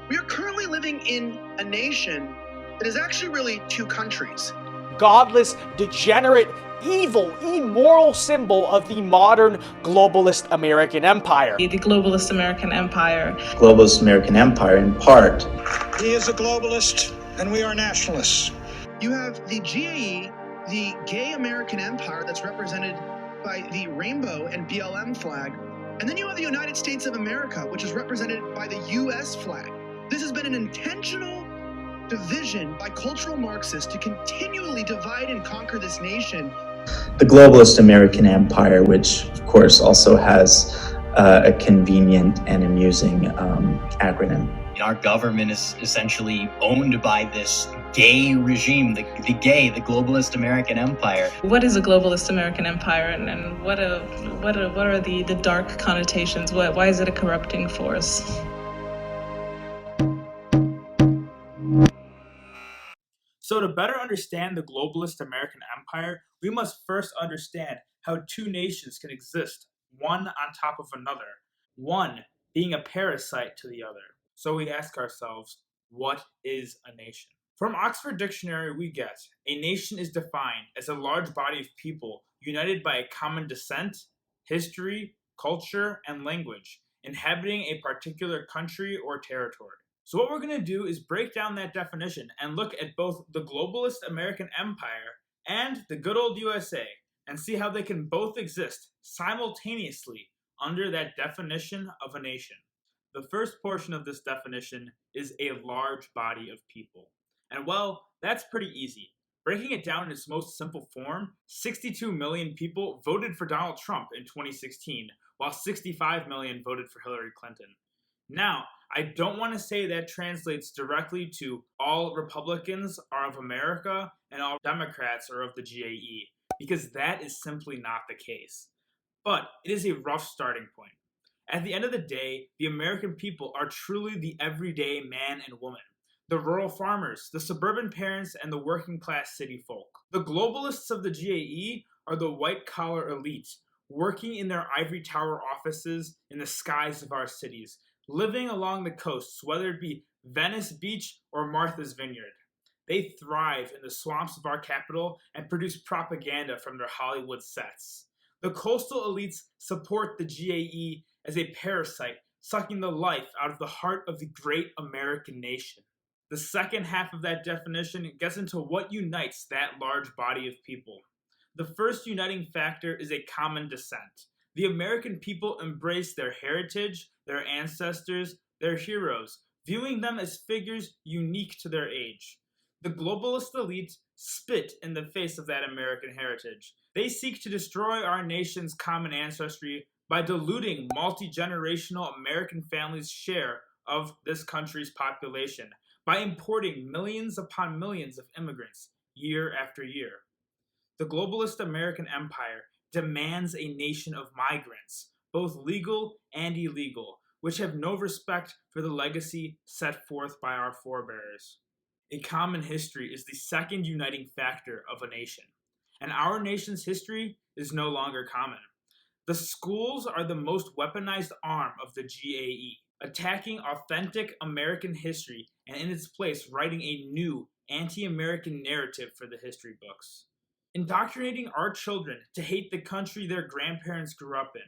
We are currently living in a nation that is actually really two countries. Godless, degenerate, evil, immoral symbol of the modern globalist American empire. The globalist American empire. Globalist American Empire, in part. He is a globalist, and we are nationalists. You have the G.A.E., the Gay American Empire, that's represented by the rainbow and BLM flag. And then you have the United States of America, which is represented by the U.S. flag. This has been an intentional division by cultural Marxists to continually divide and conquer this nation. The Globalist American Empire, which of course also has a convenient and amusing acronym. Our government is essentially owned by this gay regime, the G.A.E., the Globalist American Empire. What is a globalist American empire, and what are the dark connotations? Why is it a corrupting force? So to better understand the globalist American empire, we must first understand how two nations can exist, one on top of another, one being a parasite to the other. So we ask ourselves, what is a nation? From Oxford Dictionary we get, a nation is defined as a large body of people united by a common descent, history, culture, and language, inhabiting a particular country or territory. So what we're going to do is break down that definition and look at both the globalist American empire and the good old USA and see how they can both exist simultaneously under that definition of a nation. The first portion of this definition is a large body of people. And well, that's pretty easy. Breaking it down in its most simple form, 62 million people voted for Donald Trump in 2016, while 65 million voted for Hillary Clinton. Now, I don't want to say that translates directly to all Republicans are of America and all Democrats are of the G.A.E., because that is simply not the case. But it is a rough starting point. At the end of the day, the American people are truly the everyday man and woman. The rural farmers, the suburban parents, and the working class city folk. The globalists of the G.A.E. are the white-collar elite, working in their ivory tower offices in the skies of our cities, living along the coasts, whether it be Venice Beach or Martha's Vineyard. They thrive in the swamps of our capital and produce propaganda from their Hollywood sets. The coastal elites support the G.A.E. as a parasite, sucking the life out of the heart of the great American nation. The second half of that definition gets into what unites that large body of people. The first uniting factor is a common descent. The American people embrace their heritage, their ancestors, their heroes, viewing them as figures unique to their age. The globalist elite spit in the face of that American heritage. They seek to destroy our nation's common ancestry by diluting multi-generational American families' share of this country's population, by importing millions upon millions of immigrants year after year. The globalist American empire demands a nation of migrants, both legal and illegal, which have no respect for the legacy set forth by our forebears. A common history is the second uniting factor of a nation, and our nation's history is no longer common. The schools are the most weaponized arm of the G.A.E., attacking authentic American history and in its place writing a new anti-American narrative for the history books. Indoctrinating our children to hate the country their grandparents grew up in.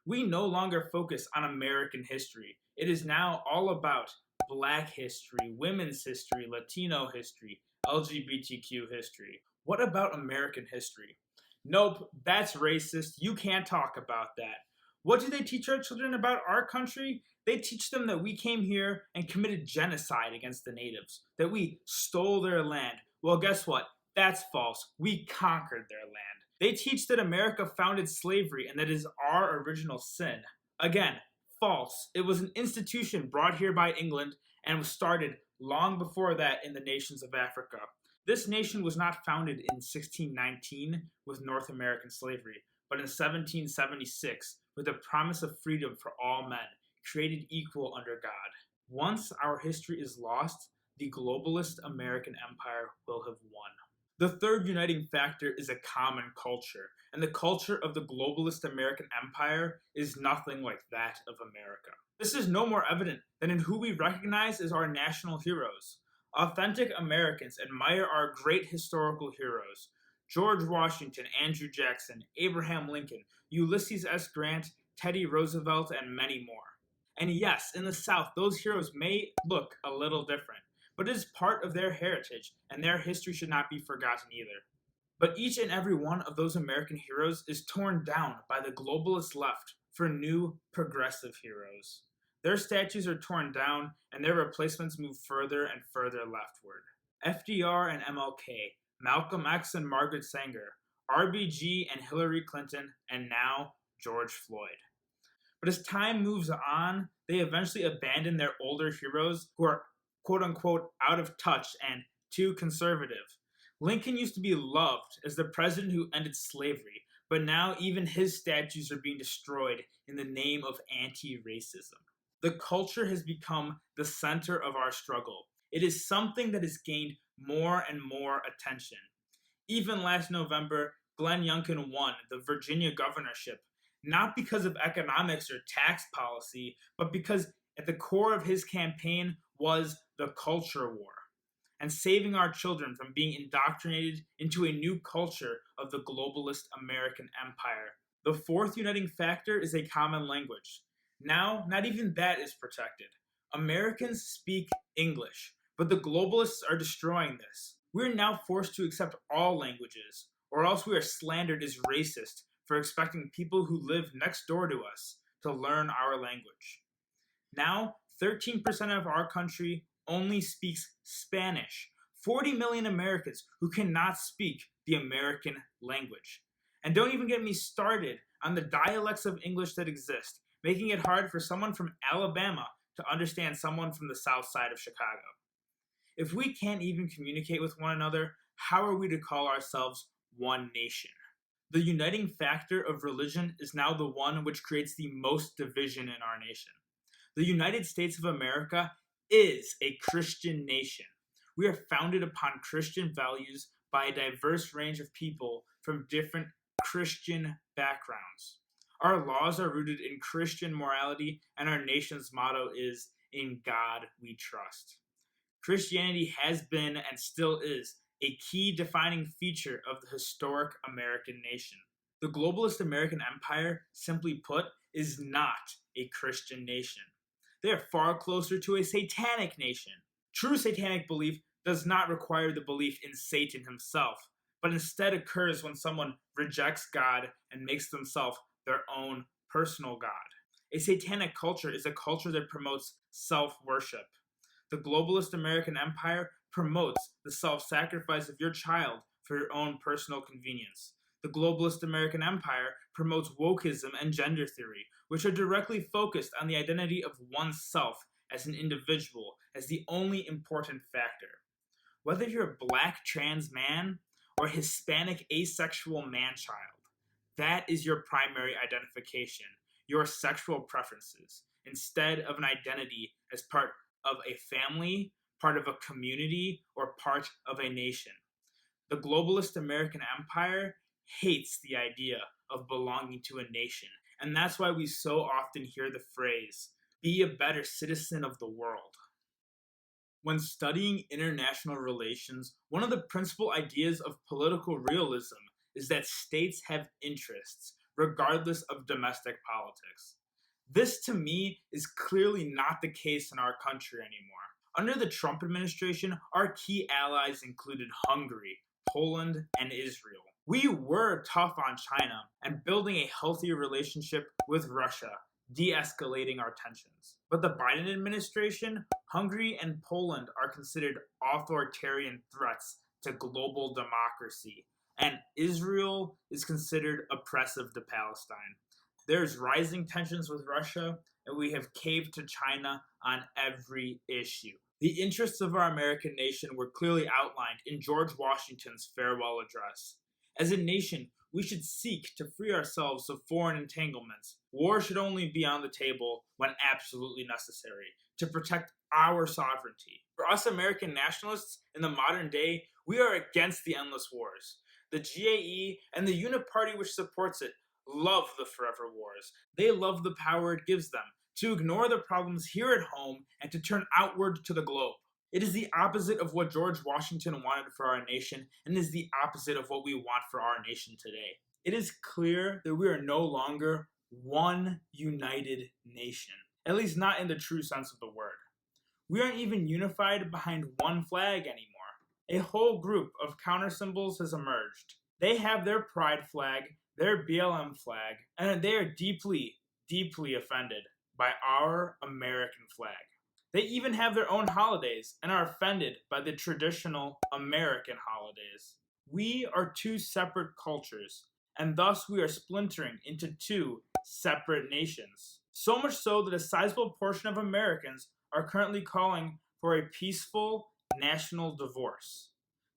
We no longer focus on American history. It is now all about Black history, women's history, Latino history, LGBTQ history. What about American history? Nope, that's racist. You can't talk about that. What do they teach our children about our country? They teach them that we came here and committed genocide against the natives, that we stole their land. Well, guess what? That's false. We conquered their land. They teach that America founded slavery and that is our original sin. Again, false. It was an institution brought here by England and was started long before that in the nations of Africa. This nation was not founded in 1619 with North American slavery, but in 1776 with the promise of freedom for all men, created equal under God. Once our history is lost, the globalist American empire will have won. The third uniting factor is a common culture, and the culture of the globalist American empire is nothing like that of America. This is no more evident than in who we recognize as our national heroes. Authentic Americans admire our great historical heroes: George Washington, Andrew Jackson, Abraham Lincoln, Ulysses S. Grant, Teddy Roosevelt, and many more. And yes, in the South, those heroes may look a little different, but it is part of their heritage, and their history should not be forgotten either. But each and every one of those American heroes is torn down by the globalist left for new progressive heroes. Their statues are torn down, and their replacements move further and further leftward. FDR and MLK, Malcolm X and Margaret Sanger, RBG and Hillary Clinton, and now George Floyd. But as time moves on, they eventually abandon their older heroes who are quote-unquote out of touch and too conservative. Lincoln used to be loved as the president who ended slavery, but now even his statues are being destroyed in the name of anti-racism. The culture has become the center of our struggle. It is something that has gained more and more attention. Even last November, Glenn Youngkin won the Virginia governorship, not because of economics or tax policy, but because at the core of his campaign was the culture war, and saving our children from being indoctrinated into a new culture of the globalist American empire. The fourth uniting factor is a common language. Now, not even that is protected. Americans speak English, but the globalists are destroying this. We're now forced to accept all languages, or else we are slandered as racist for expecting people who live next door to us to learn our language. Now, 13% of our country only speaks Spanish. 40 million Americans who cannot speak the American language. And don't even get me started on the dialects of English that exist, making it hard for someone from Alabama to understand someone from the south side of Chicago. If we can't even communicate with one another, how are we to call ourselves one nation? The uniting factor of religion is now the one which creates the most division in our nation. The United States of America is a Christian nation. We are founded upon Christian values by a diverse range of people from different Christian backgrounds. Our laws are rooted in Christian morality, and our nation's motto is, "In God we trust." Christianity has been and still is a key defining feature of the historic American nation. The globalist American empire, simply put, is not a Christian nation. They are far closer to a satanic nation. True satanic belief does not require the belief in Satan himself, but instead occurs when someone rejects God and makes themselves their own personal God. A satanic culture is a culture that promotes self-worship. The globalist American empire promotes the self-sacrifice of your child for your own personal convenience. The globalist American empire promotes wokeism and gender theory, which are directly focused on the identity of oneself as an individual as the only important factor. Whether you're a black trans man or a Hispanic asexual man-child, that is your primary identification, your sexual preferences, instead of an identity as part of a family, part of a community, or part of a nation. The globalist American empire hates the idea of belonging to a nation, and that's why we so often hear the phrase, "Be a better citizen of the world." When studying international relations, one of the principal ideas of political realism is that states have interests, regardless of domestic politics. This, to me, is clearly not the case in our country anymore. Under the Trump administration, our key allies included Hungary, Poland, and Israel. We were tough on China and building a healthier relationship with Russia, de-escalating our tensions. But the Biden administration, Hungary and Poland are considered authoritarian threats to global democracy, and Israel is considered oppressive to Palestine. There's rising tensions with Russia, and we have caved to China on every issue. The interests of our American nation were clearly outlined in George Washington's farewell address. As a nation, we should seek to free ourselves of foreign entanglements. War should only be on the table when absolutely necessary, to protect our sovereignty. For us American nationalists in the modern day, we are against the endless wars. The G.A.E. and the uniparty which supports it love the forever wars. They love the power it gives them to ignore the problems here at home, and to turn outward to the globe. It is the opposite of what George Washington wanted for our nation, and is the opposite of what we want for our nation today. It is clear that we are no longer one united nation, at least not in the true sense of the word. We aren't even unified behind one flag anymore. A whole group of counter symbols has emerged. They have their pride flag, their BLM flag, and they are deeply, deeply offended by our American flag. They even have their own holidays and are offended by the traditional American holidays. We are two separate cultures, and thus we are splintering into two separate nations. So much so that a sizable portion of Americans are currently calling for a peaceful national divorce.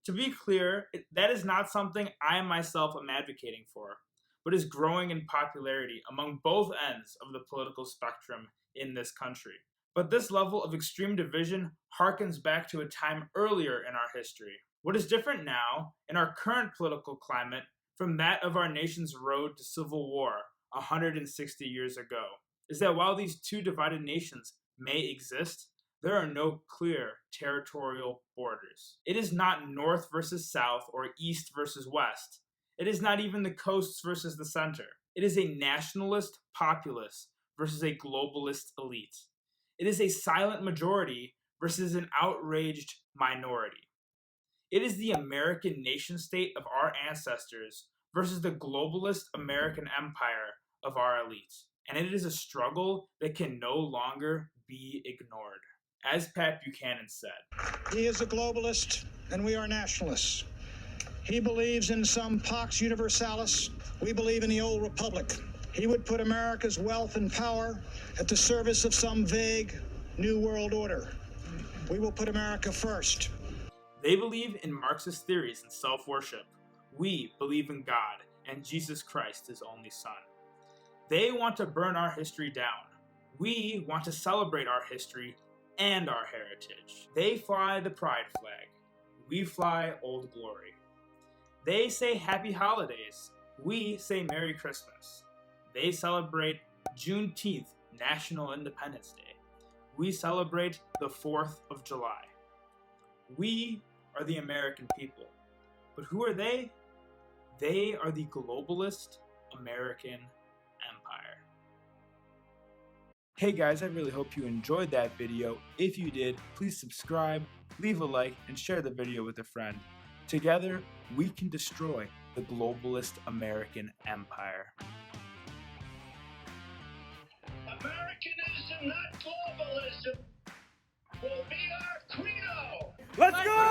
To be clear, that is not something I myself am advocating for, but is growing in popularity among both ends of the political spectrum in this country. But this level of extreme division harkens back to a time earlier in our history. What is different now, in our current political climate, from that of our nation's road to civil war 160 years ago, is that while these two divided nations may exist, there are no clear territorial borders. It is not north versus south or east versus west. It is not even the coasts versus the center. It is a nationalist populace versus a globalist elite. It is a silent majority versus an outraged minority. It is the American nation state of our ancestors versus the globalist American empire of our elite. And it is a struggle that can no longer be ignored. As Pat Buchanan said, He is a globalist, and we are nationalists. He believes in some Pax Universalis. We believe in the old republic. He would put America's wealth and power at the service of some vague new world order. We will put America first. They believe in Marxist theories and self-worship. We believe in God and Jesus Christ, his only Son. They want to burn our history down. We want to celebrate our history and our heritage. They fly the pride flag. We fly Old Glory. They say happy holidays. We say Merry Christmas. They celebrate Juneteenth, National Independence Day. We celebrate the 4th of July. We are the American people. But who are they? They are the globalist American empire. Hey guys, I really hope you enjoyed that video. If you did, please subscribe, leave a like, and share the video with a friend. Together, we can destroy the globalist American empire. Americanism, not globalism, will be our credo. Let's go!